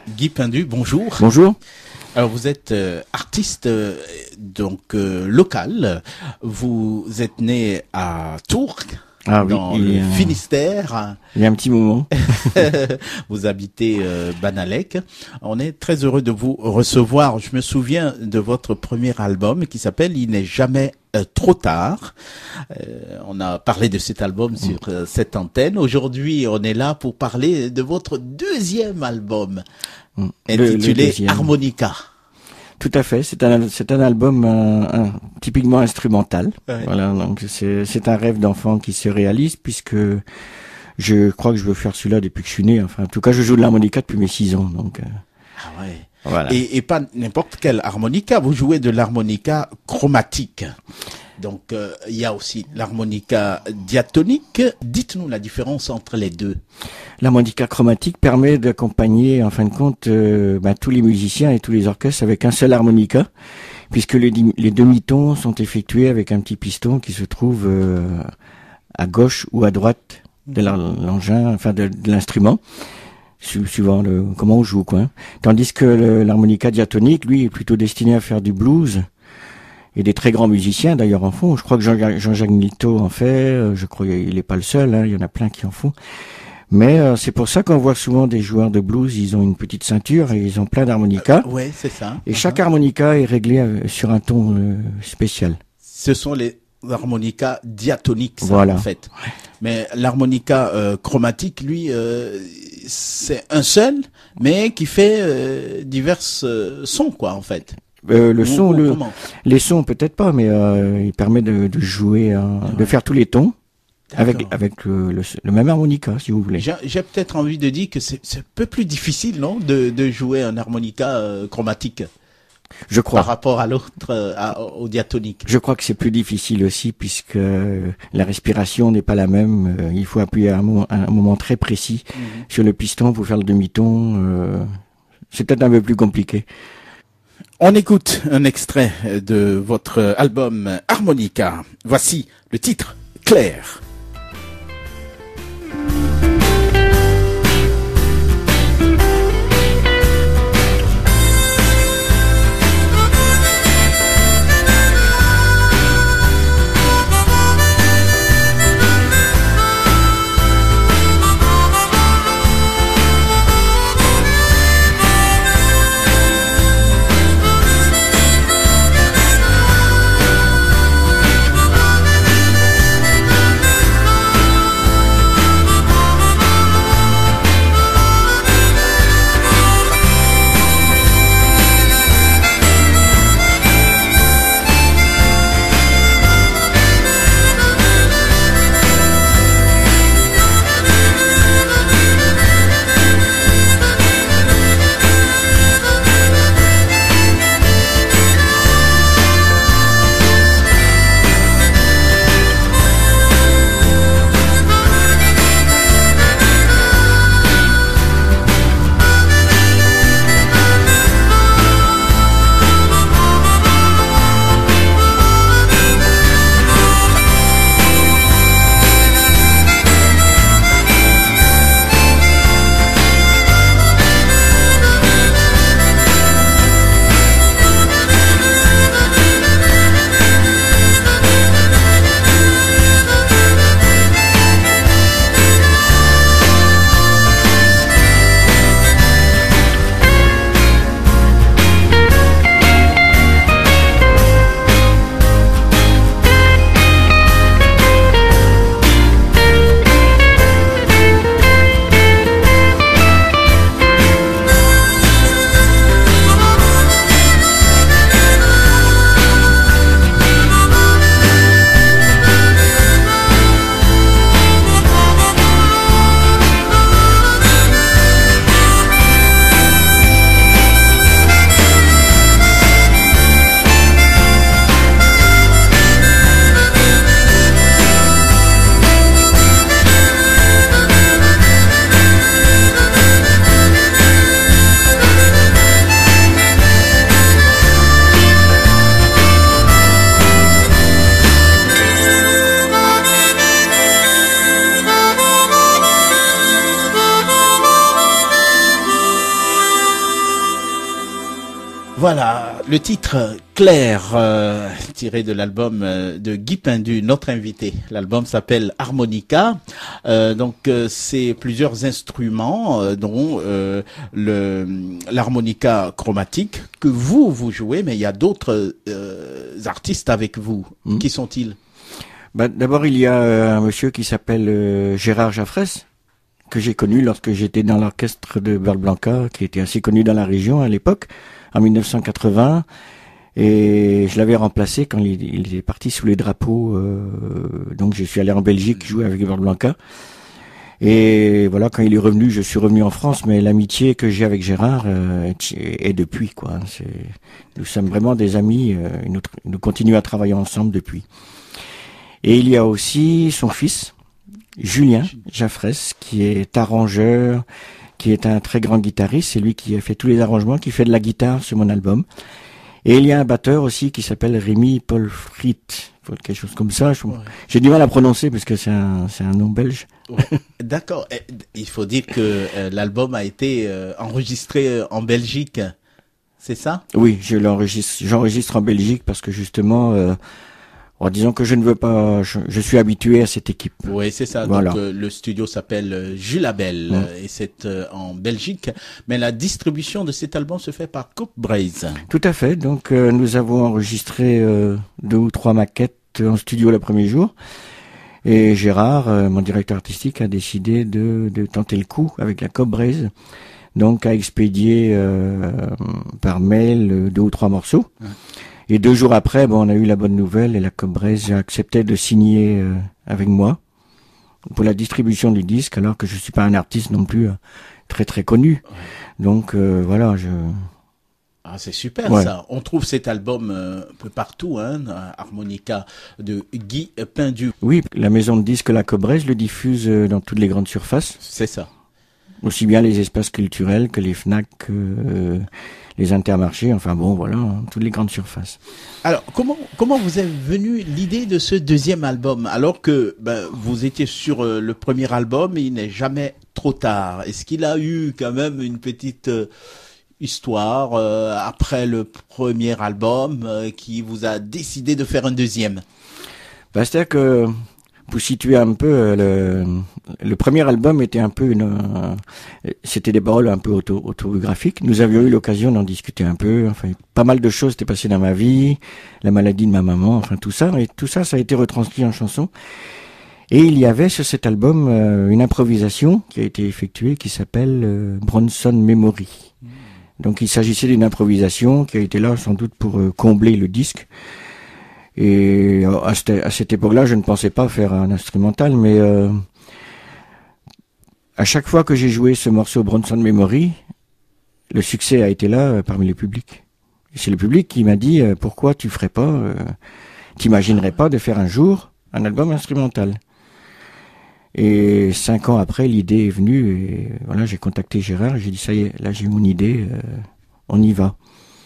Guy Pindu, bonjour. Bonjour. Alors vous êtes artiste local. Vous êtes né à Tours, dans le Finistère. Il y a un petit moment. Vous habitez Banalec. On est très heureux de vous recevoir. Je me souviens de votre premier album qui s'appelle Il n'est jamais trop tard. On a parlé de cet album sur cette antenne. Aujourd'hui, on est là pour parler de votre deuxième album intitulé Harmonica. Tout à fait. C'est un album typiquement instrumental. Ouais. Voilà. Donc c'est un rêve d'enfant qui se réalise puisque je crois que je veux faire celui-là depuis que je suis né. Enfin, en tout cas, je joue de l'harmonica depuis mes 6 ans. Donc. Ah ouais. Voilà. Et pas n'importe quelle harmonica. Vous jouez de l'harmonica chromatique. Donc il y a aussi l'harmonica diatonique. Dites-nous la différence entre les deux. L'harmonica chromatique permet d'accompagner en fin de compte tous les musiciens et tous les orchestres avec un seul harmonica, puisque les demi-tons sont effectués avec un petit piston qui se trouve à gauche ou à droite de l'engin, enfin de l'instrument, suivant comment on joue, quoi. Tandis que l'harmonica diatonique, lui, est plutôt destiné à faire du blues. Et des très grands musiciens d'ailleurs en font. Je crois que Jean-Jacques Milteau en fait. Je crois qu'il n'est pas le seul. Hein, il y en a plein qui en font. Mais c'est pour ça qu'on voit souvent des joueurs de blues. Ils ont une petite ceinture et ils ont plein d'harmonicas. Ouais, c'est ça. Et chaque harmonica est réglé sur un ton spécial. Ce sont les harmonicas diatoniques, ça, voilà. En fait. Mais l'harmonica chromatique, lui, c'est un seul, mais qui fait divers sons, quoi, en fait. Les sons peut-être pas, mais il permet de jouer, de faire tous les tons avec le même harmonica, si vous voulez. J'ai peut-être envie de dire que c'est un peu plus difficile, non, de jouer un harmonica chromatique. Je crois. Par rapport à l'autre, au diatonique. Je crois que c'est plus difficile aussi puisque la respiration n'est pas la même. Il faut appuyer à un moment très précis sur le piston pour faire le demi-ton. C'est peut-être un peu plus compliqué. On écoute un extrait de votre album Harmonica. Voici le titre, Clair. Voilà, le titre Clair, tiré de l'album de Guy Pindu, notre invité. L'album s'appelle Harmonica. C'est plusieurs instruments, dont l'harmonica chromatique que vous jouez, mais il y a d'autres artistes avec vous. Qui sont-ils? D'abord, il y a un monsieur qui s'appelle Gérard Jaffrès, que j'ai connu lorsque j'étais dans l'orchestre de Berle Blanca, qui était assez connu dans la région à l'époque, en 1980. Et je l'avais remplacé quand il est parti sous les drapeaux. Donc je suis allé en Belgique jouer avec Berle Blanca. Et voilà, quand il est revenu, je suis revenu en France. Mais l'amitié que j'ai avec Gérard est depuis, quoi. Nous sommes vraiment des amis. Nous continuons à travailler ensemble depuis. Et il y a aussi son fils, Julien Jaffrès, qui est arrangeur, qui est un très grand guitariste. C'est lui qui a fait tous les arrangements, qui fait de la guitare sur mon album. Et il y a un batteur aussi qui s'appelle Rémi Paul Frit, quelque chose comme ça. J'ai du mal à prononcer parce que c'est un nom belge. Ouais. D'accord. Il faut dire que l'album a été enregistré en Belgique. C'est ça? Oui, j'enregistre en Belgique parce que justement, disons que je ne veux pas, je suis habitué à cette équipe. Oui, c'est ça. Voilà. Donc le studio s'appelle Julabel et c'est en Belgique. Mais la distribution de cet album se fait par Coupe Braise. Tout à fait. Donc nous avons enregistré 2 ou 3 maquettes en studio le premier jour. Et Gérard, mon directeur artistique, a décidé de tenter le coup avec la Coupe Braise. Donc a expédié par mail 2 ou 3 morceaux. Et 2 jours après, on a eu la bonne nouvelle et la Coupe Braise a accepté de signer avec moi pour la distribution du disque, alors que je suis pas un artiste non plus très très connu. Donc voilà, Ah, c'est super ça. On trouve cet album un peu partout, Harmonica de Guy Pindu. Oui, la maison de disques La Coupe Braise le diffuse dans toutes les grandes surfaces. C'est ça. Aussi bien les espaces culturels que les Fnac, les Intermarchés, enfin bon, voilà, toutes les grandes surfaces. Alors, comment vous est venue l'idée de ce deuxième album, alors que vous étiez sur le premier album et il n'est jamais trop tard? Est-ce qu'il a eu quand même une petite histoire après le premier album qui vous a décidé de faire un deuxième? C'est-à-dire que, pour situer un peu, le premier album était un peu c'était des paroles un peu autobiographiques. Nous avions eu l'occasion d'en discuter un peu. Enfin, pas mal de choses étaient passées dans ma vie, la maladie de ma maman, enfin tout ça. Et tout ça, ça a été retranscrit en chanson. Et il y avait sur cet album une improvisation qui a été effectuée qui s'appelle Bronson Memory. Donc il s'agissait d'une improvisation qui a été là sans doute pour combler le disque. Et à cette époque-là, je ne pensais pas faire un instrumental, mais à chaque fois que j'ai joué ce morceau Bronson Memory, le succès a été là parmi le public. Et c'est le public qui m'a dit pourquoi tu ferais pas, t'imaginerais pas de faire un jour un album instrumental. Et 5 ans après, l'idée est venue et voilà, j'ai contacté Gérard, j'ai dit ça y est, là j'ai mon idée, on y va.